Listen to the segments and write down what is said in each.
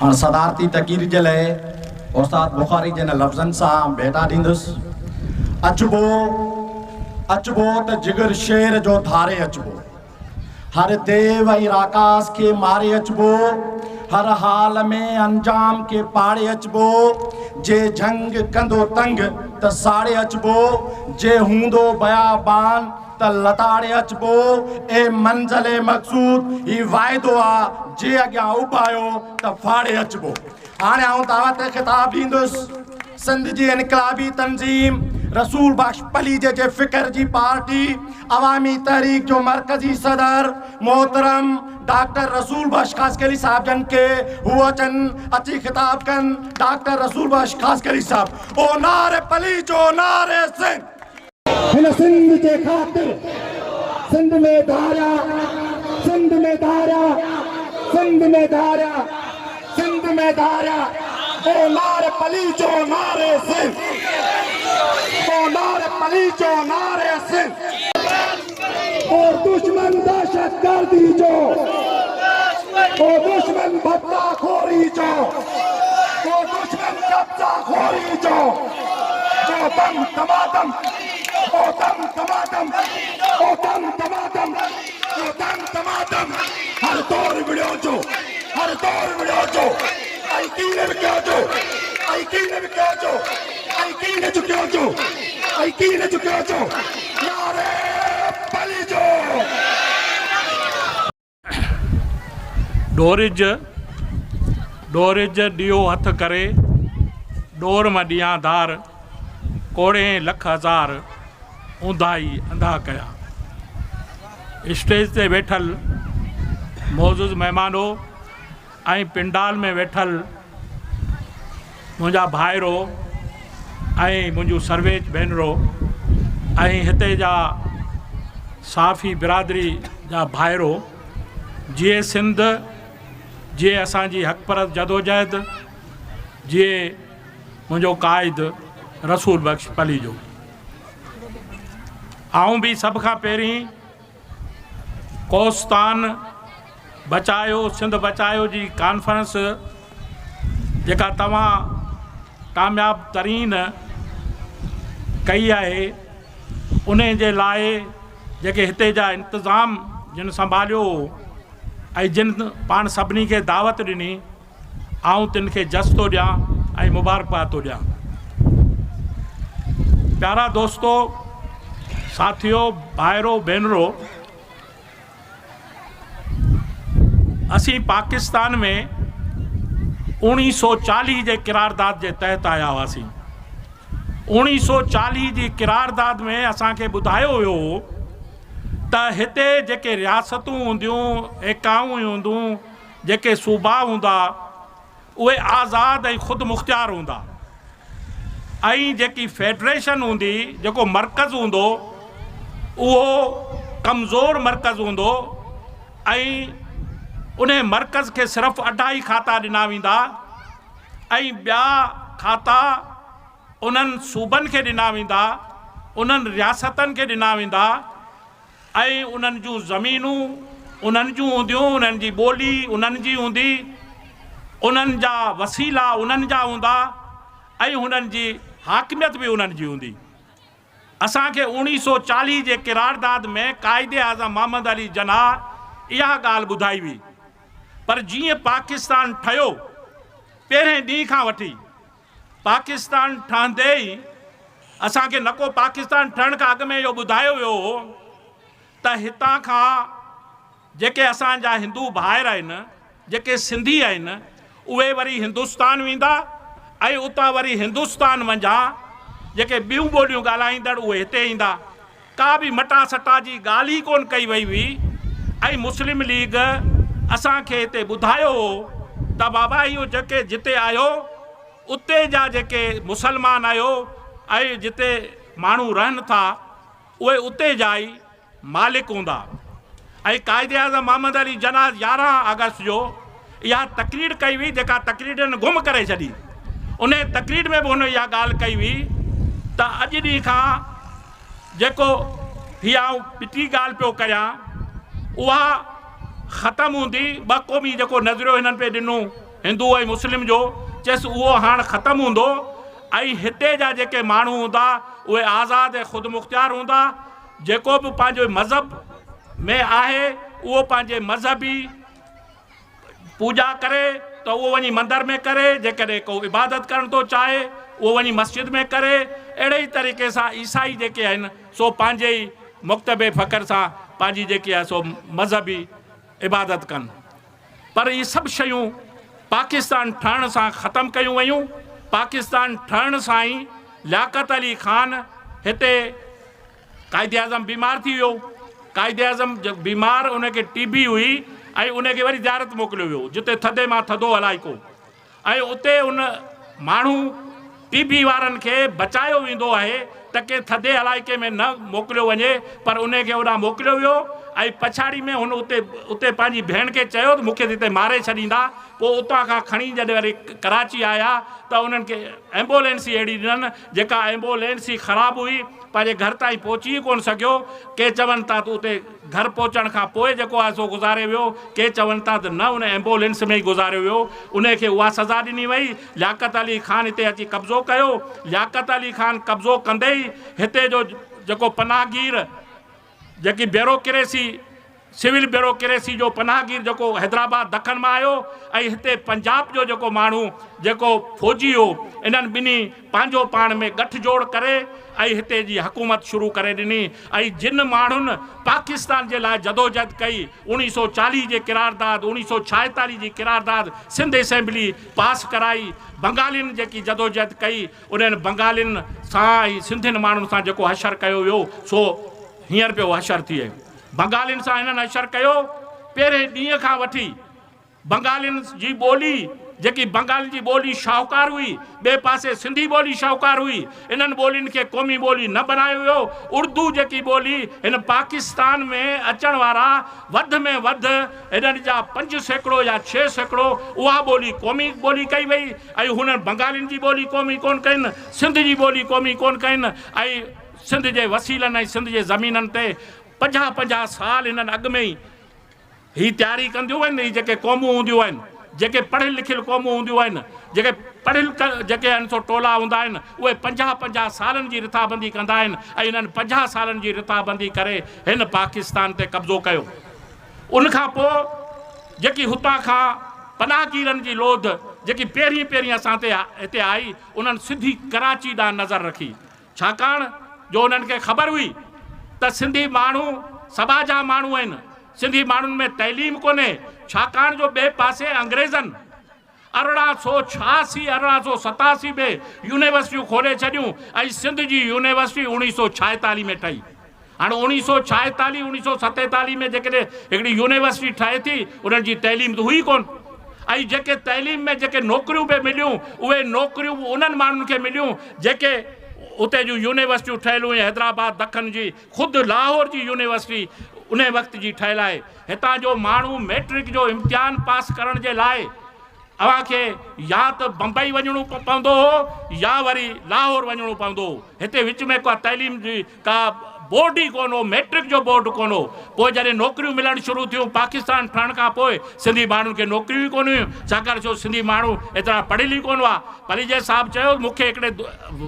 हाँ सदारती तकीर जे लाइ उस्ताद बुखारी जन लफ़्ज़नि सां भेटा ॾींदुसि। अचबो अचबो त जिगर शेर जो धारे अचबो, हर देव ऐं राकास के मारे अचबो, हर हाल में अंजाम के पाड़े अचबो, जे जंग कंदो तंग त साड़े अचबो, जे हूंदो बयाबान त लताड़े अचबो। ए मंज़िल मक़सूद ही वाइदो आ, जे अॻियां उभायो त फाड़े अचबो। हाणे आउं दावत ख़िताब ॾींदुसि सिंध जी इनकलाबी तंज़ीम रसूल बख्श पली जे फ़िक्र जी पार्टी अवामी तहरीक जो मरकज़ी सदर मोहतरम डॉक्टर रसूल बख्श खासकली साहब जन के हुआ चन अची खिताब कन। डॉक्टर रसूल बख्श खासकली साहब। ओ नारे पली जो नारे सिंध, हिन सिंध जे ख़ातिर सिंध में धारा, सिंध में धारा, सिंध में धारा, सिंध में धारा। ओ नारे पली जो नारे सिंध, ओ नारे पली जो नारे सिंध। और दुश्मन दहशत गर्दी जो, ओ दुश्मन भत्ता खोरी जो, ओ दुश्मन कब्जा खोरी जो, ओ दम तमादम, ओ दम तमादम, ओ दम तमादम, ओ दम तमादम। हर दौर विड़ियो जो, हर दौर विड़ियो जो, आई कीने विकियो जो, आई कीने विकियो जो, आई कीने झुकियो जो, आई कीने झुकियो जो। नारे पली जो। डोरिज ॾियो हथ करे, डोर मां ॾियां धार, कोड़े लख हज़ार ऊंधाई अंधा कया। स्टेज ते वेठल मौजूद महिमानो ऐं पिंडाल में वेठल मुंहिंजा भाइरो ऐं मुंहिंजूं सर्वेज भेनरो ऐं हिते जा साफ़ी बिरादरी जा भाइरो, जीअं सिंध, जीअं असांजी हक़परत जदोजहद, जीअं मुंहिंजो क़ाइद रसूल बख्श पली जो। आऊं बि सभ खां पहिरीं कोस्तान बचायो सिंध बचायो जी कॉन्फ्रेंस जेका तव्हां कामयाब तरीन कई आहे, उन जे लाइ जेके हिते जा इंतज़ाम जिन संभालियो ऐं जिन पाण सभिनी खे दावत ॾिनी, आऊं तिन खे जस थो ॾियां ऐं मुबारकबाद थो ॾियां। प्यारा दोस्तो, साथियो, भाइरो भेनरो, असीं पाकिस्तान में 1940 जे क़रारदाद जे तहत आया हुआसीं। 1940 जी क़रारदाद में असांखे ॿुधायो वियो त हिते जेके रियासतूं हूंदियूं, एकाऊं हूंदियूं, जेके सूबा हूंदा, उहे आज़ाद ऐं ख़ुदि मुख़्तियार हूंदा, ऐं जेकी फेडरेशन हूंदी, जेको मर्कज़ हूंदो, उहो कमज़ोर मर्कज़ हूंदो ऐं उन मर्कज़ खे सिर्फ़ु 2.5 खाता ॾिना वेंदा ऐं ॿिया खाता उन्हनि सूबनि खे ॾिना वेंदा, उन्हनि रियासतनि खे ॾिना वेंदा ऐं उन्हनि जूं ज़मीनूं उन्हनि जूं हूंदियूं, उन्हनि जी ॿोली उन्हनि जी हूंदी, उन्हनि जा वसीला उन्हनि जा हूंदा ऐं हुननि जी हाकिमियत बि उन्हनि जी हूंदी। असांखे 1940 जे क़रारदाद में क़ाइदे आज़म मोहम्मद अली जनाह इहा ॻाल्हि ॿुधाई हुई। पर जीअं पाकिस्तान ठहियो, पहिरें ॾींहं खां वठी पाकिस्तान ठहंदे ई असांखे न को पाकिस्तान ठहण खां अॻु में इहो ॿुधायो वियो हो त हितां खां जेके असांजा हिंदू भाइर आहिनि, जेके सिंधी आहिनि, उहे वरी हिंदुस्तान वेंदा ऐं उतां वरी हिंदुस्तान मंझां जेके ॿियूं ॿोलियूं ॻाल्हाईंदड़ उहे हिते ईंदा। का बि मटा सटा जी ॻाल्हि ई कोन कई वई हुई ऐं मुस्लिम लीग असांखे हिते ॿुधायो हो त बाबा इहो जेके जिते आयो उते जा जेके मुसलमान आहियो ऐं जिते माण्हू रहनि था उहे उते जा ई मालिक हूंदा। ऐं क़ाइदे आज़म मोहम्मद अली जनाह 11 अगस्त जो इहा तकरीर कई हुई, जेका तकरीरनि गुम करे छॾी। उन तकरीर में बि हुन इहा ॻाल्हि कई हुई त अॼु ॾींहं खां जेको हीअ आउं ॿी ॻाल्हि पियो करियां उहा ख़तमु हूंदी। ॿ क़ौमी जेको नज़रियो हिननि पे ॾिनो हिंदू ऐं मुस्लिम जो, चयसि उहो हाणे ख़तमु हूंदो ऐं हिते जा जेके माण्हू हूंदा उहे आज़ादु ऐं ख़ुदि मुख़्तियार हूंदा। जेको बि पंहिंजो मज़हब में आहे उहो पंहिंजे मज़हबी पूॼा करे त उहो वञी मंदर में करे, जेकॾहिं को इबादत करणु थो चाहे उहो वञी मस्जिद में करे। अहिड़े ई तरीक़े सां ईसाई जेके आहिनि सो पंहिंजे ई मुक्तबे फ़ख़्र सां पंहिंजी जेकी आहे सो मज़हबी इबादत कनि। पर इहे सभु शयूं पाकिस्तान ठहण सां ख़तमु कयूं वयूं। पाकिस्तान ठहण सां ई लियाकत अली ख़ान हिते कायदे आज़म बीमार थी वियो। कायदे आज़म बीमार, उनखे TB हुई ऐं उनखे वरी ज़ियारत मोकिलियो वियो जिते थधे मां थधो इलाइक़ो, ऐं उते उन माण्हू TB वारनि खे बचायो वेंदो आहे त के थधे इलाइक़े में न मोकिलियो वञे, पर उनखे होॾां मोकिलियो वियो। ऐं पछाड़ी में हुन उते पंहिंजी भेण खे चयो त मूंखे हिते मारे छॾींदा। पोइ उतां खां खणी जॾहिं वरी कराची आया त उन्हनि खे एम्बुलेंस ई अहिड़ी ॾिननि जेका एम्बुलेंस ई ख़राबु हुई, पंहिंजे घर ताईं पहुची कोन सघियो। के चवनि था त उते घर पहुचण खां पोइ जेको आहे सो गुज़ारे वियो, के चवनि था त न उन एम्बुलेंस में ई गुज़ारे वियो। उनखे उहा सज़ा ॾिनी वई। लियाकत अली ख़ान हिते अची कब्ज़ो कयो। लियाकत अली ख़ान कब्ज़ो कंदे ई हिते जो जेको पनाहगीर, जेकी ब्यूरोक्रेसी, सिविल ब्यूरोक्रेसी जो पनाहगीर जेको हैदराबाद दखन में आयो, ऐं हिते पंजाब जो जेको माण्हू जेको फौजी हो, इन्हनि ॿिन्ही पंहिंजो पाण में गठजोड़ करे ऐं हिते जी हुकूमत शुरू करे ॾिनी। ऐं जिन माण्हुनि पाकिस्तान जे लाइ जदोजहद कई, 1940 जे किरारदाद, 1946 जी किरारदाद सिंध असेंबली पास कराई, बंगालियुनि जेकी जदोजहद कई, उन्हनि बंगालियुनि सां ऐं सिंधियुनि माण्हुनि सां जेको हशर कयो वियो सो हींअर पियो हशर थिए। बंगालियुनि सां हिननि हशर कयो। पहिरें ॾींहं खां वठी बंगालियुनि जी ॿोली, जेकी बंगाल जी ॿोली शाहूकार हुई, ॿिए पासे सिंधी ॿोली शाहूकार हुई, इन्हनि ॿोलियुनि खे क़ौमी ॿोली न बनायो वियो। उर्दू जेकी ॿोली हिन पाकिस्तान में अचण वारा वधि में वधि हिननि जा 5% या 6% उहा ॿोली क़ौमी ॿोली कई वई, ऐं हुननि बंगालियुनि जी ॿोली क़ौमी कोन कयनि, सिंध जी ॿोली क़ौमी कोन कयनि। ऐं सिंध जे वसीलनि ऐं सिंध जे ज़मीननि ते 50-50 साल हिननि अॻु में ई ही तयारी कंदियूं आहिनि। जेके क़ौमूं हूंदियूं आहिनि, जेके पढ़ियल लिखियल क़ौमूं हूंदियूं आहिनि, जेके पढ़ियल जेके आहिनि सो टोला हूंदा आहिनि, उहे 50-50 सालनि जी रिथाबंदी कंदा आहिनि। ऐं हिननि 50 सालनि जी रिथाबंदी करे हिन पाकिस्तान ते कब्ज़ो कयो। उनखां पोइ जेकी हुतां खां पनाहगीरनि जी लोध जेकी पहिरीं असां ते हिते आई, उन्हनि सिधी कराची ॾांहुं नज़र रखी। छाकाणि जो उन्हनि खे ख़बर हुई त सिंधी माण्हू सभा जा माण्हू आहिनि, सिंधी माण्हुनि में तइलीम कोन्हे। छाकाणि जो ॿिए पासे अंग्रेज़नि 1886 1887 में यूनिवर्सिटियूं खोले छॾियूं, ऐं सिंध जी यूनिवर्सिटी 1946 में ठही। हाणे 1946 1947 में जेकॾहिं हिकिड़ी यूनिवर्सिटी ठहे थी, उन्हनि जी तइलीम त हुई कोन। ऐं जेके तइलीम में जेके नौकरियूं बि मिलियूं, उहे नौकरियूं उन्हनि माण्हुनि खे मिलियूं जेके उते जूं यूनिवर्सिटियूं ठहियलु हुयूं। हैदराबाद दखन जी, ख़ुदि लाहौर जी यूनिवर्सिटी उन वक़्त जी ठहियलु आहे। हितां जो माण्हू मैट्रिक जो इम्तिहान पास करण जे लाइ अव्हांखे या त बम्बई वञिणो पवंदो हो या वरी लाहौर वञिणो पवंदो हो। हिते विच में का तइलीम जी का बोर्ड ई कोन हो, मैट्रिक जो बोर्ड कोन हो। पोइ जॾहिं नौकरियूं मिलणु शुरू थियूं पाकिस्तान ठहण खां पोइ, सिंधी माण्हुनि खे नौकरियूं ई कोन हुयूं। छाकाणि जो सिंधी माण्हू एतिरा पढ़ियल ई कोन हुआ। पलीजे साहिबु चयो, मूंखे हिकिड़े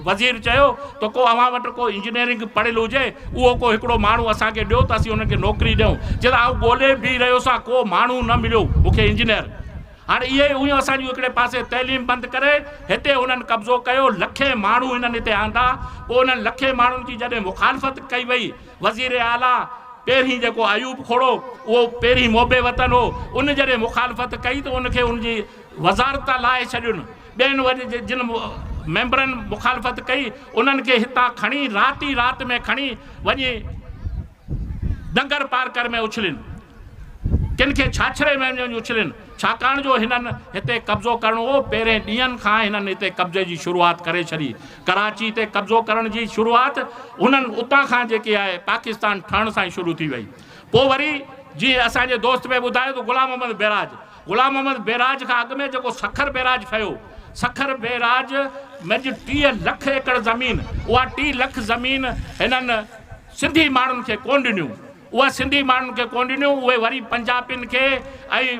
वज़ीर चयो त को अव्हां वटि को इंजीनियरिंग पढ़ियल हुजे, उहो को हिकिड़ो माण्हू असांखे ॾियो त असीं हुनखे नौकरी ॾियूं। चयो त आउं ॻोल्हे बीह रहियोसां, को माण्हू न मिलियो मूंखे इंजीनियर। हाणे इहे उहे असांजूं हिकिड़े पासे तइलीम बंदि करे हिते हुननि कब्ज़ो कयो। लखे माण्हू हिननि हिते आंदा। पोइ उन्हनि लखे माण्हुनि जी जॾहिं मुखालफ़त कई वई, वज़ीर आला पहिरीं जेको अयूब खोड़ो, उहो पहिरीं मोबे वतन हो, उन जॾहिं मुखालफ़त कई त उनखे उनजी वज़ारत लाहे छॾियुनि। ॿियनि वरी जिन मेंबरनि मुखालफ़त कई, उन्हनि खे हितां खणी राति में खणी वञी डंगर पार्कर में उछलिन, किन खे छाछरे में वञी उछलिन। छाकाणि जो हिननि हिते कब्ज़ो करणो हो। पहिरें ॾींहंनि खां हिननि हिते कब्ज़े जी शुरूआत करे छॾी। कराची ते कब्ज़ो करण जी शुरूआत हुननि उतां खां जेकी आहे पाकिस्तान ठहण सां ई शुरू थी वई। पोइ वरी जीअं असांजे दोस्त में ॿुधायो त ग़ुलाम मोहम्मद बैराज खां अॻु में जेको सखर बैराज ठहियो, सखर बैराज में 30 लख एकड़ ज़मीन, उहा 30 लख ज़मीन हिननि सिंधी माण्हुनि खे कोन ॾिनियूं। उहा सिंधी माण्हुनि खे कोन ॾिनियूं, उहे वरी पंजाबियुनि खे ऐं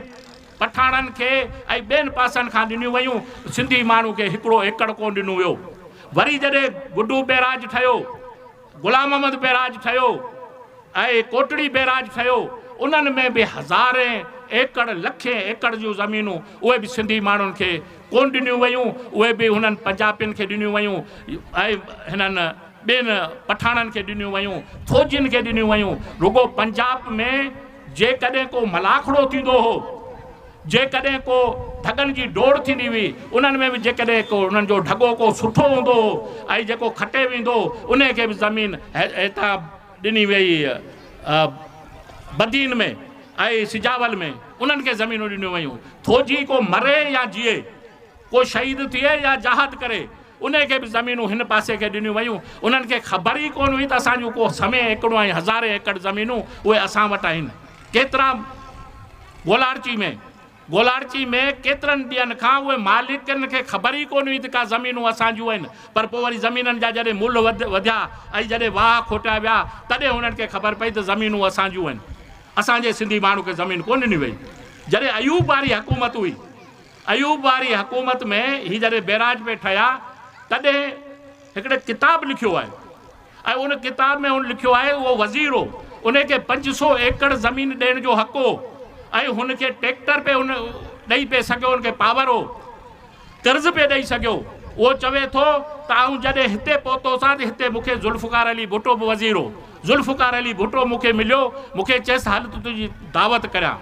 पठाणनि खे ऐं ॿियनि पासनि खां ॾिनियूं वयूं। सिंधी माण्हू खे हिकिड़ो एकड़ कोन ॾिनो वियो। वरी जॾहिं गुड्डू बैराज ठहियो, गुलाम अहमद बैराज ठहियो ऐं कोटड़ी बैराज ठहियो, उन्हनि में बि हज़ारे एकड़ लखे एकड़ जूं ज़मीनूं उहे बि सिंधी माण्हुनि खे कोन ॾिनियूं वयूं, उहे बि हुननि पंजाबियुनि खे ॾिनियूं वयूं ऐं हिननि ॿियनि पठाणनि खे ॾिनियूं वयूं, फौजियुनि खे ॾिनियूं वयूं। रुगो पंजाब में जेकॾहिं को मलाखड़ो थींदो हो, जेकॾहिं को ढगनि जी डोड़ थींदी हुई, उन्हनि में बि जेकॾहिं को उन्हनि जो ढगो को सुठो हूंदो हो ऐं जेको खटे वेंदो उन खे बि ज़मीन हितां ॾिनी वई बदीन में ऐं सिजावल में, उन्हनि खे ज़मीनूं ॾिनियूं वयूं। फौजी को मरे या जीए, को शहीद थिए या जहाद करे, उन खे बि ज़मीनूं हिन पासे खे ॾिनियूं वयूं। उन्हनि खे ख़बर ई कोन हुई त असांजूं को समय एकड़ो ऐं हज़ारे एकड़ ज़मीनूं उहे असां वटि आहिनि। केतिरा गोलारची में केतिरनि ॾींहंनि खां उहे मालिकनि खे ख़बर ई कोन हुई त का ज़मीनूं असांजूं आहिनि, पर पोइ वरी ज़मीननि जा जॾहिं मुल वधिया ऐं जॾहिं वाह खोटिया विया, तॾहिं हुननि खे ख़बर पई त ज़मीनूं असांजूं आहिनि। असांजे सिंधी माण्हू खे ज़मीन कोन ॾिनी वई। जॾहिं अयूब वारी हुकूमत हुई, अयूब वारी हुकूमत में ही जॾहिं बैराज पे ठहिया, तॾहिं हिकिड़े किताबु लिखियो आहे ऐं उन किताब में हुन लिखियो आहे उहो वज़ीर हो, उनखे 500 एकड़ ज़मीन ॾियण जो हक़ हो ऐं हुनखे ट्रैक्टर पे हुन ॾेई पे सघियो, हुनखे पावर हो, कर्ज़ पे ॾेई सघियो। उहो चवे थो त आऊं जॾहिं हिते पहुतोसां त हिते मूंखे ज़ुल्फ़कार अली भुट्टो बि वज़ीर हो, ज़ुल्फ़कार अली भुट्टो मूंखे मिलियो, मूंखे चयसि हल तुंहिंजी दावत करियां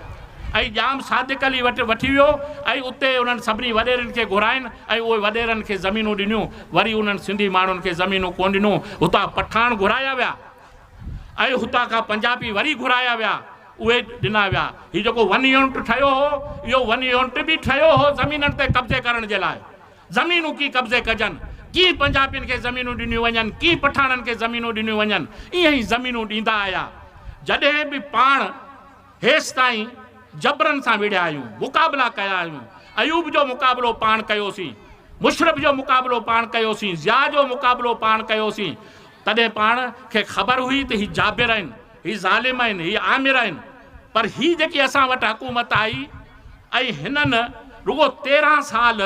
ऐं ॼाम सादिक अली वटि वठी वियो ऐं उते उन्हनि सभिनी वॾेरनि खे घुराइनि ऐं उहे वॾेरनि खे ज़मीनूं ॾिनियूं। वरी उन्हनि सिंधी माण्हुनि खे ज़मीनूं कोन ॾिनूं, हुतां पठान घुराया विया ऐं हुतां खां पंजाबी वरी घुराया विया, उहे ॾिना विया। हीउ जेको 1 यूनिट ठहियो हो, इहो 1 यूनिट बि ठहियो हो ज़मीननि ते कब्ज़े करण जे लाइ। ज़मीनूं कीअं कब्ज़े कजनि, कीअं पंजाबियुनि खे ज़मीनूं ॾिनियूं वञनि, कीअं पठाणनि खे ज़मीनूं ॾिनियूं वञनि, ईअं ई ज़मीनूं ॾींदा आया। जॾहिं बि पाण हेसि ताईं जबरनि सां विढ़िया आहियूं, मुक़ाबला कया आहियूं, अयूब जो मुक़ाबिलो पाण कयोसीं, मुशरफ जो मुक़ाबिलो पाण कयोसीं, ज़िया जो मुक़ाबिलो पाण कयोसीं, तॾहिं पाण खे ख़बर हुई त हीअ जाबिर आहिनि, हीअ ज़ालिम आहिनि, हीअ आमिर आहिनि। पर हीअ जेकी असां वटि हुकूमत आई ऐं हिननि रुगो 13 साल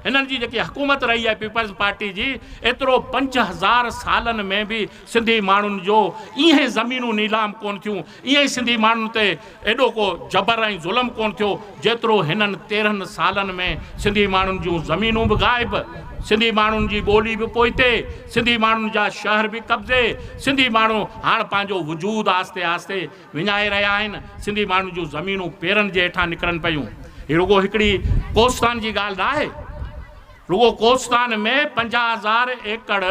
हिननि जी जेकी हुकूमत रही आहे पीपल्स पार्टी जी, एतिरो 5000 सालनि में बि सिंधी माण्हुनि जो ईअं ज़मीनूं नीलाम कोन थियूं, ईअं ई सिंधी माण्हुनि ते एॾो को जबर ऐं ज़ुल्म कोन थियो जेतिरो हिननि 13 सालनि में सिंधी माण्हुनि जूं ज़मीनूं बि गाइब, सिंधी माण्हुनि जी ॿोली बि पोइते, सिंधी माण्हुनि जा शहर बि कब्ज़े, सिंधी माण्हू हाणे पंहिंजो वजूद आस्ते आस्ते विञाए रहिया आहिनि, सिंधी माण्हुनि जूं ज़मीनूं पेरनि जे हेठां निकिरनि पियूं। हीअ रुगो हिकिड़ी कोस्तान जी ॻाल्हि न आहे, रुगो कोस्तान में 50,000 एकड़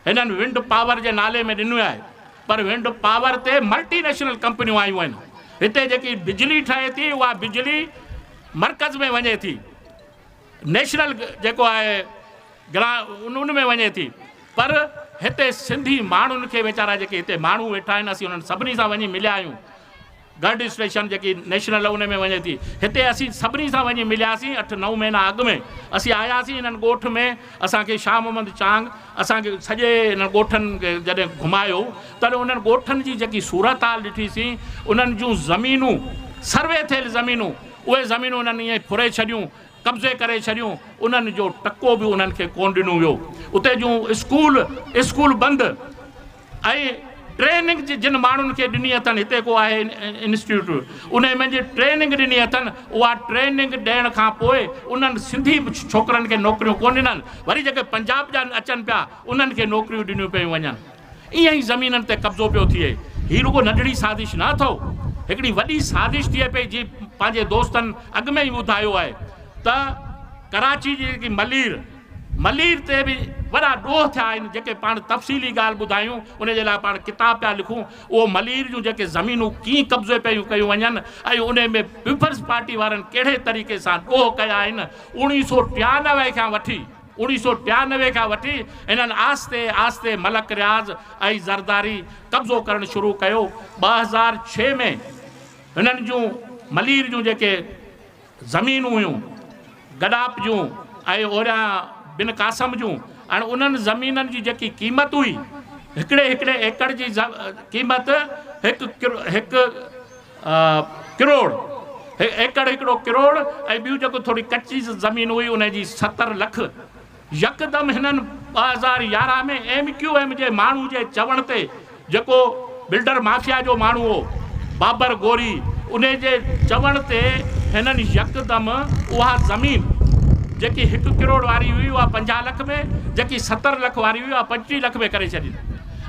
हिननि विंड पावर जे नाले में ॾिनो आहे, पर विंड पावर ते मल्टीनेशनल कंपनियूं आयूं आहिनि। हिते जेकी बिजली ठहे थी उहा बिजली मर्कज़ में वञे थी, नेशनल जेको आहे उन में वञे थी, पर हिते सिंधी माण्हुनि खे वीचारा जेके हिते माण्हू वेठा आहिनि, असीं उन्हनि सभिनी सां वञी मिलिया आहियूं। गढ़ स्टेशन जेकी नेशनल उन में वञे थी, हिते असीं सभिनी सां वञी मिलियासीं। 8-9 महीना अॻु में असीं आयासीं हिननि ॻोठ में, असांखे शाह मोहम्मद चांग असांखे सॼे हिननि ॻोठनि खे जॾहिं घुमायो, तॾहिं उन्हनि ॻोठनि जी जेकी सूरत हाल ॾिठीसीं, उन्हनि जूं ज़मीनूं सर्वे थियल ज़मीनूं, उहे ज़मीनूं उन्हनि ईअं फुरे छॾियूं, कब्ज़े करे छॾियूं, उन्हनि जो टको बि उन्हनि खे कोन ॾिनो वियो। उते जूं स्कूल बंदि ऐं ट्रेनिंग जिन माण्हुनि खे ॾिनी अथनि, हिते को आहे इंस्टीट्यूट, उन में जी ट्रेनिंग ॾिनी अथनि, उहा ट्रेनिंग ॾियण खां पोइ उन्हनि सिंधी छोकिरनि खे नौकरियूं कोन ॾिननि, वरी जेके पंजाब जा अचनि पिया उन्हनि खे नौकरियूं ॾिनियूं पियूं वञनि। ईअं ई ज़मीननि ते कब्ज़ो पियो थिए। हीअ रुगो नंढड़ी साज़िश न अथव, हिकिड़ी वॾी साज़िश थिए पई। जीअं पंहिंजे दोस्तनि अॻु में ई ॿुधायो आहे त कराची जी जेकी मलीर ते बि वॾा ॾोह थिया आहिनि, जेके पाण तफ़सीली ॻाल्हि ॿुधायूं उनजे लाइ पाण किताब पिया लिखूं। उहो मलीर जूं जेके ज़मीनूं कीअं कब्ज़े पियूं कयूं वञनि ऐं उन में पीपल्स पार्टी वारनि कहिड़े तरीक़े सां ॾोह कया आहिनि। 1993 खां वठी हिननि आस्ते आस्ते मलक रियाज़ ऐं ज़रदारी कब्ज़ो करणु शुरू कयो। 2006 में हिननि जूं मलीर जूं जेके ज़मीनूं हुयूं, गडाप जूं ऐं ओरियां बिन कासम जूं, हाणे उन्हनि ज़मीननि जी जेकी क़ीमत हुई, हिकिड़े एकड़ जी क़ीमत 1 करोड़, एकड़ हिकिड़ो किरोड़ ऐं ॿियूं जेको थोरी कच्ची ज़मीन हुई उन जी 70 लख यकदमि हिननि 2011 में MQM जे माण्हू जे चवण ते जेको बिल्डर माफ़िया जो माण्हू हो बाबर गोरी उन जे चवण ते हिननि यकदमि उहा ज़मीन जेकी 1 करोड़ वारी हुई उहा 50 लख में, जेकी 70 लख वारी हुई उहा 25 लख में करे छॾी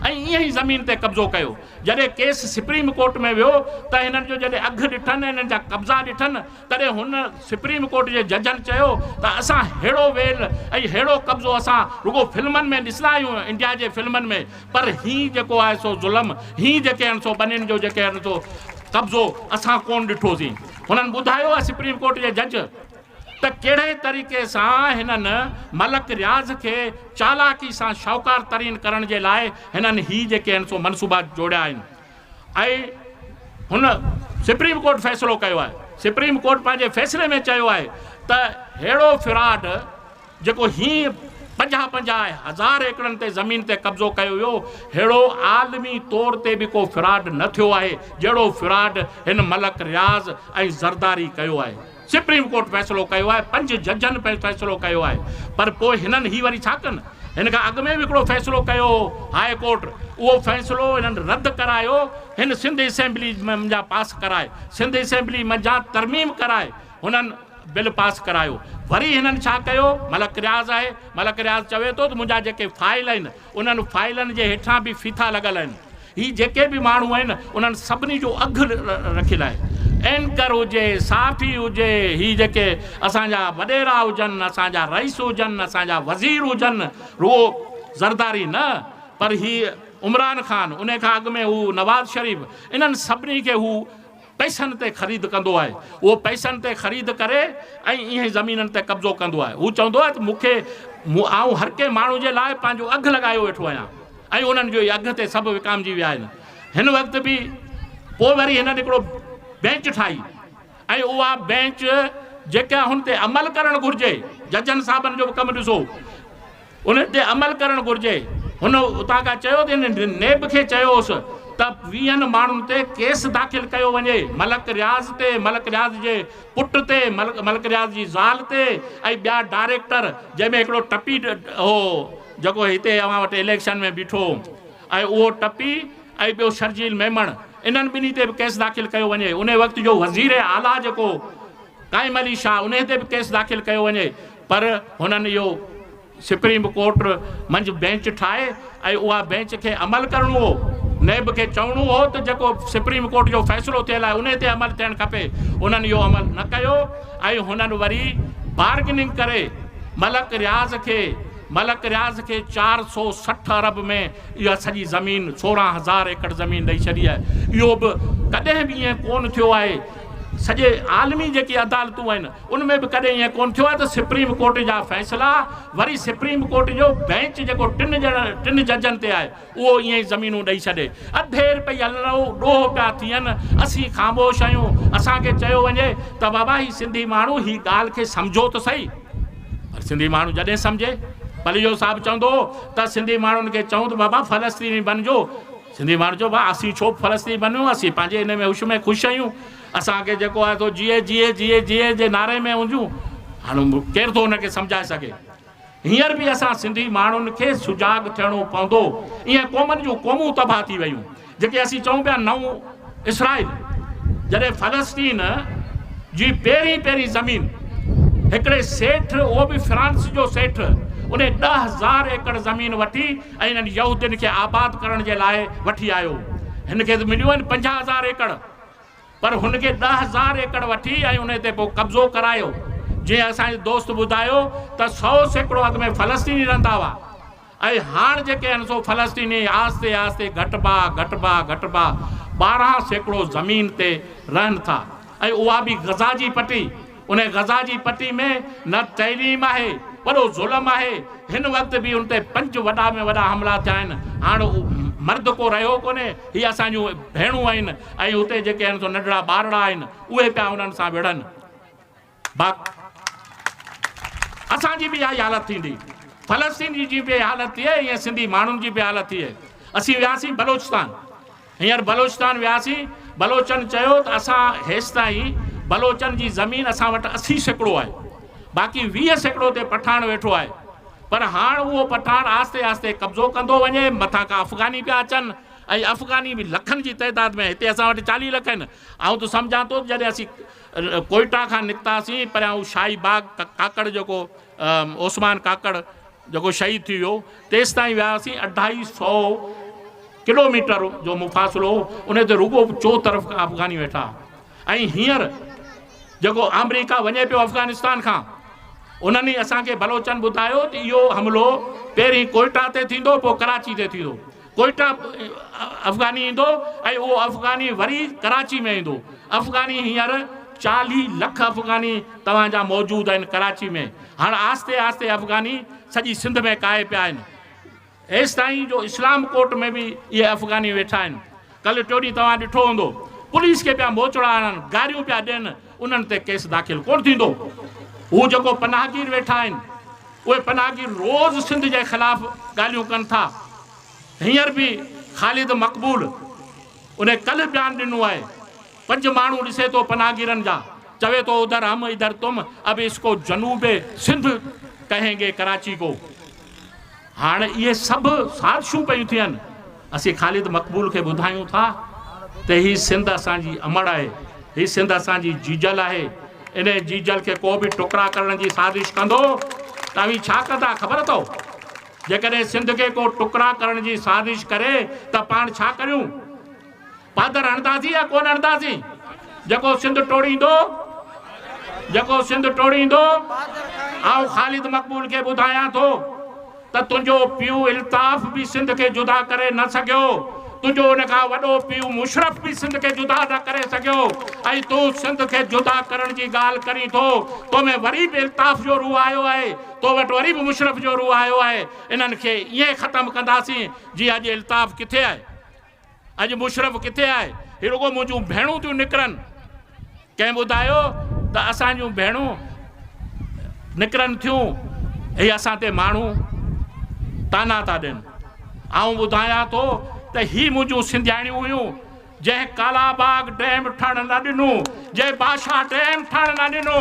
ऐं ईअं ई ज़मीन ते कब्ज़ो कयो। जॾहिं केस सुप्रीम कोर्ट में वियो त हिननि जो जॾहिं अघु ॾिठनि हिननि जा कब्ज़ा ॾिठनि तॾहिं हुन सुप्रीम कोर्ट जे जजनि चयो त असां अहिड़ो वेल ऐं अहिड़ो कब्ज़ो असां रुगो फिल्मनि में ॾिसंदा आहियूं इंडिया जे फिल्मनि में, पर हीअ जेको आहे सो ज़ुल्म, हीअ जेके आहिनि सो ॿनियुनि जो जेके आहिनि सो कब्ज़ो असां कोन ॾिठोसीं। हुननि ॿुधायो आहे सुप्रीम कोर्ट जे जज त कहिड़े तरीक़े सां हिननि मलक रियाज़ खे चालाकी सां शाहूकार तरीन करण जे लाइ हिननि ही जेके आहिनि सो मनसूबा जोड़िया आहिनि ऐं हुन सुप्रीम कोर्ट फ़ैसिलो कयो आहे। सुप्रीम कोर्ट पंहिंजे फ़ैसिले में चयो आहे त अहिड़ो फ्रॉड जेको हीअं 50,000 एकड़नि ते ज़मीन ते कब्ज़ो कयो हुयो अहिड़ो आलमी तौर ते बि को फ्रॉड न थियो आहे जहिड़ो फ्रॉड हिन मलक रियाज़ ऐं ज़रदारी कयो आहे। सुप्रीम कोर्ट फ़ैसिलो कयो आहे, 5 जजनि फ़ैसिलो कयो आहे, पर पोइ हिननि ही वरी छा कनि, हिन खां अॻु में बि हिकिड़ो फ़ैसिलो कयो हाई कोर्ट, उहो फ़ैसिलो हिननि रद्द करायो, हिन सिंध असेंबली मंझां पास कराए, सिंध असेंबली मंझां तरमीम कराए हुननि बिल पास करायो। वरी हिननि छा कयो, मलक रियाज़ आहे, मलक रियाज़ चवे थो त मुंहिंजा जेके फाइल आहिनि उन्हनि फाइलनि जे हेठां बि फीथा लॻल आहिनि, ही जेके बि माण्हू आहिनि उन्हनि सभिनी जो अघु रखियलु आहे, एंकर हुजे, साफ़ी हुजे, ही जेके असांजा वॾेरा हुजनि, असांजा रईस हुजनि, असांजा वज़ीर हुजनि, रुगो ज़रदारी न पर ही उमरान ख़ान, उन खां अॻु में हू नवाज़ शरीफ़, इन्हनि सभिनी खे हू पैसनि ते ख़रीद कंदो आहे। उहो पैसनि ते ख़रीद करे ऐं ईअं ज़मीननि ते कब्ज़ो कंदो आहे। हू चवंदो आहे त मूंखे आऊं हर कंहिं माण्हू जे लाइ पंहिंजो अघु लॻायो वेठो आहियां ऐं उन्हनि जो अघु ते सभु विकामजी विया आहिनि। हिन वक़्तु बि पोइ वरी हिननि हिकिड़ो बेंच ठाही ऐं उहा बेंच जेका हुन ते अमल करणु घुरिजे, जजनि साहिबनि जो बि कमु ॾिसो, उन ते अमल करणु घुरिजे। हुन उतां खां चयो त हिन नेब खे चयोसि त 20 माण्हुनि ते केस दाख़िल कयो वञे, मलक रियाज़ ते, मलक रियाज़ जे पुट ते, मलक रियाज़ जी ज़ाल ते ऐं ॿिया डायरेक्टर, जंहिंमें हिकिड़ो टपी हो जेको हिते अवां वटि इलेक्शन में बीठो ऐं उहो टपी ऐं ॿियो शर्जील मेमण, इन्हनि ॿिन्ही ते बि केस दाख़िल कयो वञे। उन वक़्तु जो वज़ीर आला जेको काइम अली शाह, उन ते बि केस दाख़िल कयो वञे, पर हुननि इहो सुप्रीम कोर्ट मंझि बेंच ठाहे ऐं उहा बेंच खे अमल करिणो हो, नेब खे चवणो हो त जेको सुप्रीम कोर्ट जो फ़ैसिलो थियल आहे उन ते अमल थियणु खपे, उन्हनि इहो अमल न कयो ऐं हुननि वरी बार्गेनिंग करे मलक रियाज़ खे 460 अरब में इहा सॼी ज़मीन 16,000 एकड़ ज़मीन ॾेई छॾी आहे। इहो बि कॾहिं बि ईअं कोन थियो आहे, सॼे आलमी जेकी अदालतूं आहिनि उनमें बि कॾहिं ईअं कोन थियो आहे त सुप्रीम कोर्ट जा फ़ैसिला वरी सुप्रीम कोर्ट जो बेंच जेको 3 जजनि ते आहे उहो ईअं ई ज़मीनूं ॾेई छॾे। अधे रुपया ॾोह पिया थियनि, असीं ख़ामोश आहियूं, असांखे चयो वञे त बाबा ही सिंधी माण्हू ही ॻाल्हि खे सम्झो त सही, पर सिंधी माण्हू जॾहिं सम्झे, पलियो साहिबु चवंदो त सिंधी माण्हुनि खे चऊं त बाबा फ़लस्तीनी बणिजो, सिंधी माण्हू चयो भाउ असीं छो फ़लस्तीनी बणूं, असीं पंहिंजे हिन में हुश में ख़ुशि आहियूं, असांखे जेको आहे तो जीए जे नारे में हुजूं। हाणे केरु थो हुनखे सम्झाए सघे। हींअर बि असां सिंधी माण्हुनि खे सुजाग थियणो पवंदो। ईअं क़ौमनि जूं क़ौमूं तबाह थी वियूं, जेके असीं चऊं पिया नओं इसराइल, जॾहिं फ़लस्तीन जी पहिरीं ज़मीन हिकिड़े सेठ, उहो बि फ्रांस जो सेठ, उन 10,000 एकड़ ज़मीन वठी ऐं इन्हनि यहूदियुनि खे आबाद करण जे लाइ वठी आयो। हिन खे त मिलियूं आहिनि 50,000 एकड़, पर हुनखे 10,000 एकड़ वठी ऐं उन ते पोइ कब्ज़ो करायो। जीअं असांजे दोस्त ॿुधायो त 100 सैकड़ो अॻु में फ़लस्तीनी रहंदा हुआ ऐं हाणे जेके आहिनि सो फ़लस्तीनी आस्ते आस्ते घटिबा 12 सैकड़ो ज़मीन ते रहनि था ऐं उहा बि गज़ा जी पटी। उन गज़ा जी पटी में न तइलीम आहे, वॾो ज़ुल्म आहे। हिन वक़्तु बि उन ते 5 वॾा में वॾा हमला थिया आहिनि। हाणे मर्द को रहियो कोन्हे, हीअ असांजूं भेणूं आहिनि ऐं हुते जेके आहिनि सो नंढड़ा ॿारड़ा आहिनि, उहे पिया उन्हनि सां विढ़नि। असांजी बि इहा हालति थींदी, फ़लस्तीन जी बि हालति थिए, ईअं सिंधी माण्हुनि जी बि हालति थिए। असीं वियासीं बलोचिस्तान, हींअर बलोचिस्तान वियासीं, बलोचनि चयो त असां हेसि ताईं बलोचन जी ज़मीन असां वटि 80 सैकड़ो आहे, बाक़ी 20 सैकड़ो ते पठान वेठो आहे। पर हाणे उहो पठान आस्ते आस्ते कब्ज़ो कंदो वञे, मथां का अफ़गानी पिया अचनि, ऐं अफ़गानी बि लखनि जी तइदाद में। हिते असां वटि 40 लख आहिनि। आउं त सम्झां थो जॾहिं असीं कोयटा खां निकितासीं, परियां हू शाही बाग काकड़ जेको ओस्मान काकड़ जेको शहीद थी वियो, तेसि ताईं वियासीं 250 किलोमीटर जो मुफ़ासिलो, उन ते रुगो चो तरफ़ खां अफ़गानी वेठा। ऐं हींअर जेको अमेरिका वञे पियो अफ़गानिस्तान खां, उन्हनि असांखे बलोचन ॿुधायो त इहो हमिलो पहिरीं कोयटा ते थींदो, पोइ कराची ते थींदो। कोयटा अफ़गानी ईंदो ऐं उहो अफ़गानी वरी कराची में ईंदो। अफ़गानी हींअर 40 लख अफ़गानी तव्हांजा मौजूदु आहिनि कराची में। हाणे आस्ते आस्ते अफ़गानी सॼी सिंध में काए पिया आहिनि। हेसि ताईं जो इस्लाम कोट में बि इहे अफ़गानी वेठा आहिनि। कल्ह टियों ॾींहुं तव्हां ॾिठो हूंदो, पुलिस खे पिया मोचड़ा हणनि, गारियूं पिया ॾियनि, उन्हनि ते केस दाख़िल कोन थींदो। हू जेको पनाहगीर वेठा आहिनि, उहे पनाहगीर रोज़ सिंध जे ख़िलाफ़ ॻाल्हियूं कनि था। हींअर बि ख़ालिद मक़बूल उन कल्ह बयानु ॾिनो आहे, 5 माण्हू ॾिसे थो पनाहगीरनि जा, चवे थो उधर हम इधर तुम, अब इसको जनूबे सिंध कहेंगे कराची को। हाणे इहे सभु साज़िशूं पयूं थियनि। असीं ख़ालिद मक़बूल खे ॿुधायूं था त हीअ सिंध असांजी अमड़ आहे, हीअ सिंध असांजी जीजल आहे। इन जीजल खे को बि टुकड़ा करण जी साज़िश कंदो, तव्हीं छा कंदा ख़बर अथव? जेकॾहिं सिंध खे को टुकड़ा करण जी साज़िश करे त पाण छा करियूं? पादर हणंदासीं या कोन हणंदासीं? जेको सिंध टोड़ींदो, जेको सिंध टोड़ींदो, आउं ख़ालिद मक़बूल खे ॿुधायां थो त तुंहिंजो पीउ इल्ताफ़ बि सिंध खे जुदा करे न सघियो, तुंहिंजो उन खां वॾो पीउ मुशरफ बि सिंध खे जुदा न करे सघियो, ऐं तूं सिंध खे जुदा करण जी ॻाल्हि करीं थो। तो में वरी बि इल्ताफ़ जो रूह आयो आहे, तो वटि वरी बि मुशरफ जो रूह आयो आहे। इन्हनि खे ईअं ख़तमु कंदासीं जीअं अॼु इल्ताफ़ किथे आहे, अॼु मुशरफ किथे आहे। ही रुगो मुंहिंजूं भेणूं थियूं निकिरनि। कंहिं ॿुधायो त असांजूं भेणूं निकिरनि थियूं, हे असां ते माण्हू ताना था ॾियनि। आउं ॿुधायां थो त ही मुंहिंजूं सिंधियाणियूं हुयूं जंहिं कालाबाग डैम ठहण न ॾिनो, जंहिं बादशाह डैम ठहण न ॾिनो,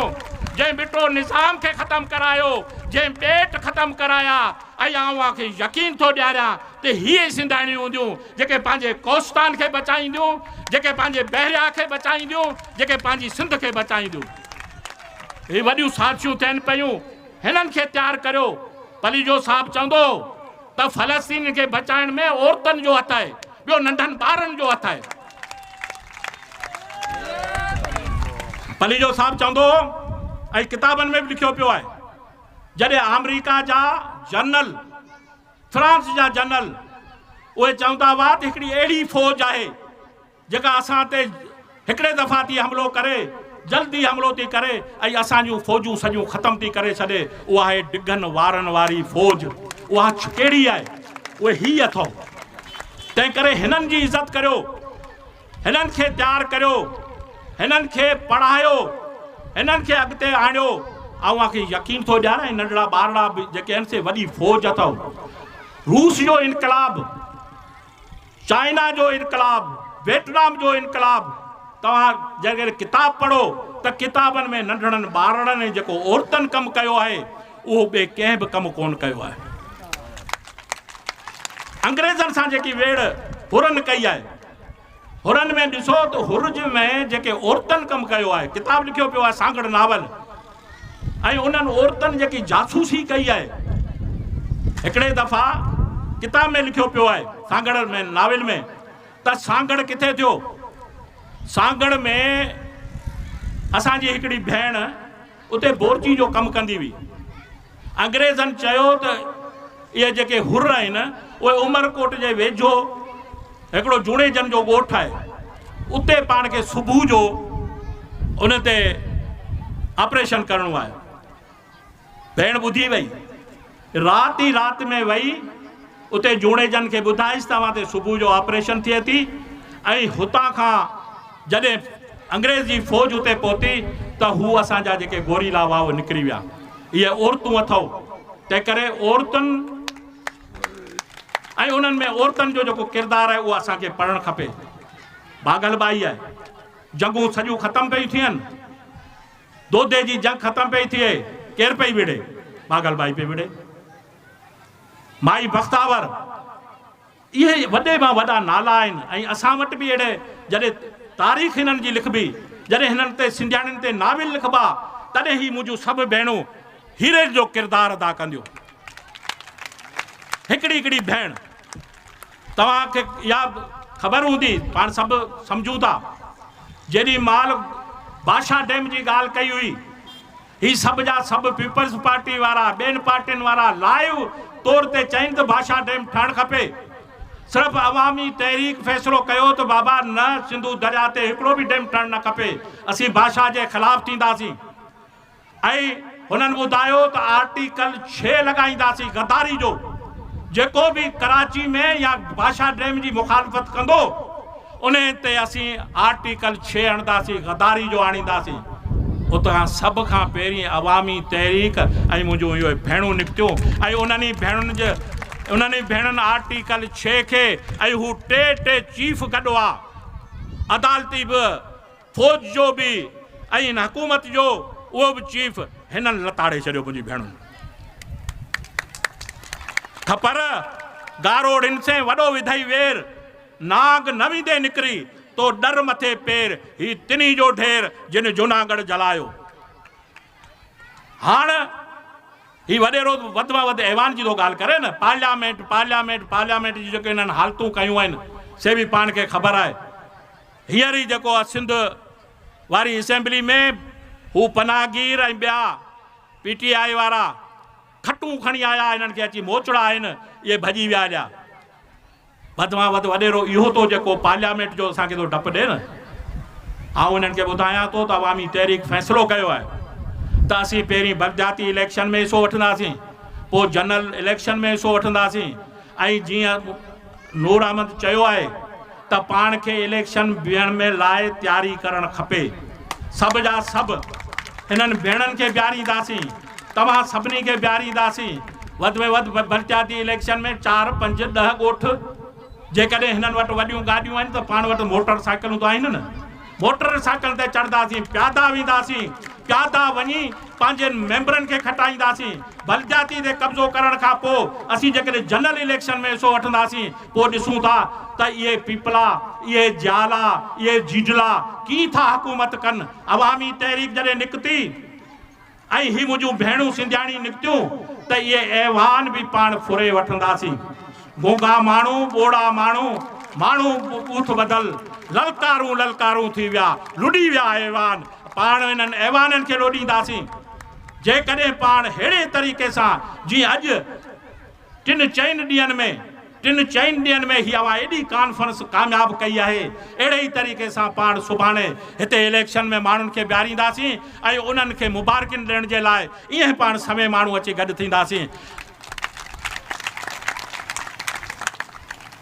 जंहिं बिटो निज़ाम खे ख़तमु करायो, जंहिं पेट ख़तमु कराया। ऐं आउं खे यकीन थो ॾियारियां त हीअ सिंधियाणियूं हूंदियूं जेके पंहिंजे कोस्तान खे बचाईंदियूं, जेके पंहिंजे बहरिया खे बचाईंदियूं, जेके पंहिंजी सिंध खे बचाईंदियूं। ही वॾियूं साज़िशूं थियनि पियूं, हिननि खे तयारु करियो। पलीजो साहिबु चवंदो त फ़लस्तीन खे बचाइण में औरतुनि जो हथु आहे, ॿियो नंढनि ॿारनि जो हथु आहे। पलीजो साहिबु चवंदो, ऐं किताबनि में बि लिखियो पियो आहे, जॾहिं अमेरिका जा जनरल, फ्रांस जा जनरल, उहे चवंदा हुआ त हिकिड़ी अहिड़ी फ़ौज आहे जेका असां ते हिकिड़े दफ़ा थी हमिलो करे, जल्दी हमिलो थी करे, ऐं असांजूं फ़ौजूं सॼियूं ख़तमु थी करे छॾे। उहा आहे डिघनि वारनि वारी फ़ौज। उहा कहिड़ी आहे? उहे ही अथव। तंहिं करे हिननि जी इज़त करियो, हिननि खे तयारु करियो, हिननि खे पढ़ायो, हिननि खे अॻिते आणियो। ऐं खे यकीन थो ॾियारां, नंढड़ा ॿारड़ा बि जेके आहिनि से वॾी फ़ौज अथव। रूस जो इनकलाब, चाइना जो इनकलाब, वियतनाम जो इनकलाब, तव्हां जेकॾहिं किताब पढ़ो त किताबनि में नंढड़नि ॿारड़नि जेको औरतुनि कमु कयो आहे, उहो ॿिए कंहिं बि कमु कोन कयो आहे। अंग्रेज़नि सां जेकी वेड़ हुरनि कई आहे, हुरनि में ॾिसो त हुरज में जेके औरतुनि कमु कयो आहे, किताब लिखियो पियो आहे सांगड़ नावल, ऐं उन्हनि औरतुनि जेकी जासूसी कई आहे। हिकिड़े दफ़ा किताब में लिखियो पियो आहे सांगड़ में नावल में त सांगड़ किथे थियो। सांगड़ में असांजी हिकिड़ी भेण उते बोरची जो कमु कंदी हुई। अंग्रेज़नि चयो त इहे जेके हुर आहिनि उहे उमरकोट जे वेझो हिकिड़ो जुड़ेजन जो ॻोठु आहे, उते पाण खे सुबुह जो उन ते ऑपरेशन करिणो आहे। भेण ॿुधी वई, राति ई राति में वई उते जुड़ेजन खे ॿुधाईसि तव्हां ते सुबुह जो ऑपरेशन थिए थी। ऐं हुतां खां जॾहिं अंग्रेज़ जी फ़ौज उते पहुती त हू असांजा जेके गोरीला हुआ उहे निकिरी विया। इहे औरतूं अथव। तंहिं करे औरतुनि ऐं उन्हनि में औरतुनि जो जेको किरदारु आहे उहो असांखे पढ़णु खपे। भागलबाई आहे, जंगूं सॼियूं ख़तमु पयूं थियनि, दोदे जी जंग ख़त्म पई थिए, केरु पई विड़े? पागल बाई पई विड़े। माई बख्तावर, इहे वॾे मां वॾा नाला आहिनि। ऐं असां वटि बि अहिड़े जॾहिं तारीख़ हिननि जी लिखबी, जॾहिं हिननि ते सिंधियाणियुनि ते नाविल लिखबा, तॾहिं ही मुंहिंजूं सभु भेणूं हीरे जो किरदारु अदा कंदियूं। हिकिड़ी हिकिड़ी भेण, तव्हांखे इहा ख़बर हूंदी, पाण सभु सम्झूं था, जेॾी महिल बादशाह डैम जी ॻाल्हि कई हुई, ही सभु जा सभु पीपल्स पार्टी वारा, ॿियनि पार्टियुनि वारा लाइव तौर ते चइनि त बादशाह डैम ठहणु खपे। सिर्फ़ु अवामी तहरीक फ़ैसिलो कयो त बाबा न सिंधु दरिया ते हिकिड़ो बि डैम ठहणु न खपे, असीं बादशाह जे ख़िलाफ़ु थींदासीं। ऐं हुननि ॿुधायो त आर्टिकल 6 लॻाईंदासीं गद्दारी जो। जेको बि कराची में या बादशाह डैम जी मुखालफ़त कंदो, उन ते असीं आर्टिकल 6 आणींदासीं, गद्दारी जो आणींदासीं। उतां सभ खां पहिरीं अवामी तहरीक ऐं मुंहिंजूं इहो भेणूं निकितियूं, ऐं उन्हनि भेणुनि आर्टिकल 6 खे, ऐं हू टे चीफ गॾु आहे, अदालती बि, फ़ौज जो बि, ऐं हुकूमत जो उहो बि चीफ, हिननि लताड़े छॾियो मुंहिंजी भेणुनि। खपर गारोड़िन से वॾो विधई वेर, नाग न विधे निकिरी तो डर मथे पेर, ही तिनी जो ढेर जिन जूनागढ़ जलायो। हाणे ही वॾेरो वध में वध ऐवान जी तो ॻाल्हि करे न, पार्लियामेंट जी जेके हिननि हालतूं कयूं आहिनि, से बि पाण खे ख़बर आहे। हींअर ई जेको आहे सिंध वारी असेंबली में हू पनाहगीर ऐं ॿिया PTI वारा खटूं खणी आया, हिननि खे अची मोचड़ा आहिनि, इहे भॼी विया ॼा। वध में वध वॾेरो इहो तो जेको पार्लियामेंट जो असांखे तो डपु ॾिए न। आउं हिननि खे ॿुधायां थो त अवामी तहरीक फ़ैसिलो कयो आहे त असीं पहिरीं बलदियाती इलेक्शन में हिसो वठंदासीं, पोइ जनरल इलेक्शन में हिसो वठंदासीं, ऐं जीअं नूर अहमद चयो आहे त पाण खे इलेक्शन बीहण में लाइ तयारी करणु खपे। सभ जा सभु हिननि भेणनि खे बीहारींदासीं, तव्हां सभिनी खे बीहारींदासीं। वध में वध बलदियाती इलेक्शन में 4, 5, 10 ॻोठ, जेकॾहिं हिननि वटि वॾियूं गाॾियूं आहिनि त पाण वटि मोटर साइकिलूं त आहिनि न, मोटर साइकिल ते चढ़ंदासीं, प्यादा वेंदासीं, प्यादा वञी पंहिंजे मेंबरनि खे खटाईंदासीं। बलदियाती ते कब्ज़ो करण खां पोइ असीं जेकॾहिं जनरल इलेक्शन में हिसो वठंदासीं, पोइ ॾिसूं था त इहे पीपला, इहे जाला, इहे जीजला कीअं था हुकूमत कनि। अवामी तहरीक जॾहिं निकिती ऐं ही मुंहिंजूं भेणूं सिंधियाणी निकितियूं त इहे ऐवान बि पाण फुरे वठंदासीं। गूंगा माण्हू, ॿोड़ा माण्हू, माण्हू ॿूथ बदल, ललकारूं थी विया, लुॾी विया ऐवान। पाण हिननि ऐवाननि खे लोॾींदासीं जेकॾहिं पाण अहिड़े तरीक़े सां जीअं अॼु 3-4 ॾींहंनि में हीअ एॾी कॉन्फ्रेंस कामयाबु कई आहे, अहिड़े ई तरीक़े सां पाण सुभाणे हिते इलेक्शन में माण्हुनि खे बीहारींदासीं ऐं उन्हनि खे मुबारकिन ॾियण जे लाइ ईअं पाण सभई माण्हू अची गॾु थींदासीं।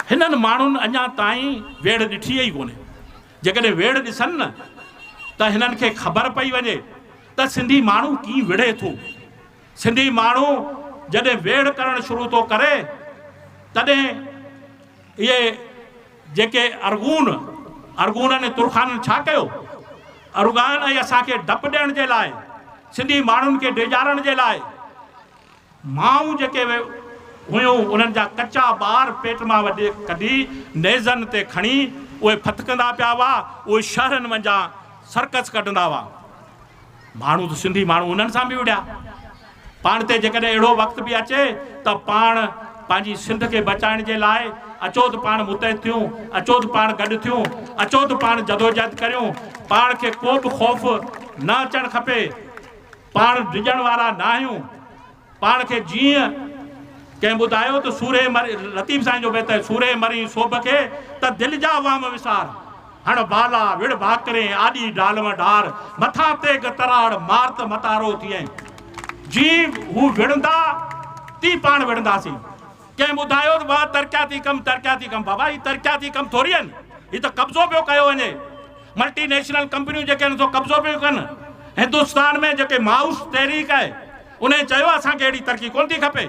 हिननि माण्हुनि अञा ताईं वेड़ ॾिठी ई कोन्हे। जेकॾहिं वेड़ ॾिसनि न त हिननि खे ख़बर पई वञे त सिंधी माण्हू कीअं विढ़े थो। सिंधी माण्हू जॾहिं वेड़ करणु शुरू थो करे, तॾहिं इहे जेके अरगूननि तुरखाननि छा कयो, अरगान ऐं असांखे डपु ॾियण जे लाइ, सिंधी माण्हुनि खे डेॼारण जे लाइ, माऊं जेके हुयूं उन्हनि जा कचा ॿार पेट मां वॾे कढी नेज़नि ते खणी उहे फतकंदा पिया हुआ, उहे शहरनि मंझां सर्कस कढंदा हुआ। माण्हू त सिंधी माण्हू उन्हनि सां बि विढ़िया। पाण ते जेकॾहिं अहिड़ो वक़्तु बि अचे त पाण पंहिंजी सिंध खे बचाइण जे लाइ अचो त पाण मुतहिद थियूं, अचो त पाण गॾु थियूं, अचो त पाण जदोजहद करियूं। पाण खे को बि ख़ौफ़ न अचणु खपे, पाण डिॼण वारा न आहियूं। पाण खे जीअं कंहिं ॿुधायो त सूरे मरी, लतीफ़ साईं जो बेत सूरे मरी सोभ खे त दिलि जा वाम विसार, हण बाला विड़ भाकरे आॾी डालम डार, मथां ते गतराड़ मार त मतारो थिए। जी हू विढ़ंदा ती पाण विढ़ंदासीं। कंहिं ॿुधायो त वाह तरक़ियाती कम, बाबा ही तरक़ियाती कम थोरी आहिनि, ही त कब्ज़ो पियो कयो वञे। मल्टीनेशनल कंपनियूं जेके आहिनि सो कब्ज़ो पियो कनि। हिंदुस्तान में जेके माउस तहरीक आहे उन चयो असांखे अहिड़ी तरक़ी कोन थी खपे,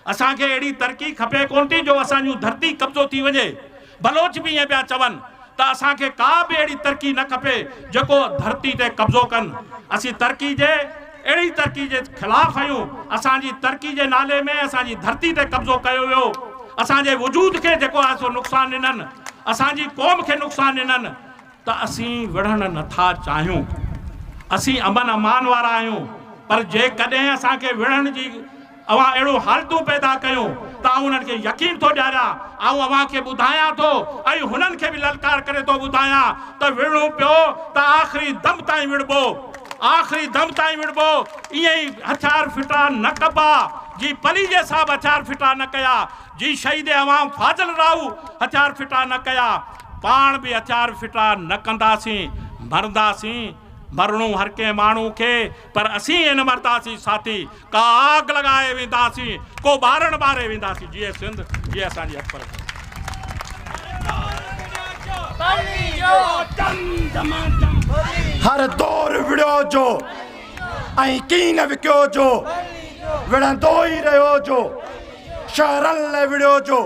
असांखे अहिड़ी तरक़ी खपे कोन थी जो असांजूं धरती कब्ज़ो थी वञे। बलोच बि ईअं पिया चवनि त त असांखे का बि अहिड़ी तरक़ी न खपे जेको धरती ते कब्ज़ो कनि। असीं तरक़ी जे अहिड़ी तरक़ी जे ख़िलाफ़ आहियूं। असांजी तरक़ी जे नाले में असांजी धरती ते कब्ज़ो कयो वियो, असांजे वजूद खे जेको आहे सो नुक़सानु ॾिननि, असांजी क़ौम खे नुक़सानु ॾिननि। त असीं विढ़णु नथा चाहियूं। असीं अमन अमान वारा आहियूं, पर जेकॾहिं असांखे विढ़ण जी अवां अहिड़ो हालतूं पैदा कयूं त आउं उन्हनि खे यकीन थो ॾियारियां, आउं अवां खे ॿुधायां थो ऐं हुननि खे बि ललकार करे थो ॿुधायां त विढ़णो पियो त आख़िरी दम ताईं विढ़बो, आख़िरी दम ताईं विढ़बो। ईअं ई हथियार फिटा न कबा, जी पली जे साहब हथियार फिटा न कया, जी शहीद अवाम फाज़ल राऊ हथियार फिटा न कया, पाण बि हथियार फिटा न कंदासीं, मरंदासीं। मरणो हर कंहिं माण्हू खे, पर असीं न मरंदासीं साथी, का आग लॻाए वेंदासीं, को ॿारण ॿारे वेंदासीं। जीअं सिंध, जीअं असांजी अकबर। हर दौर विड़ियो जो ऐं कीन विकियो जो, विढ़ंदो ई रहियो जो, शहरनि लाइ विड़ियो जो।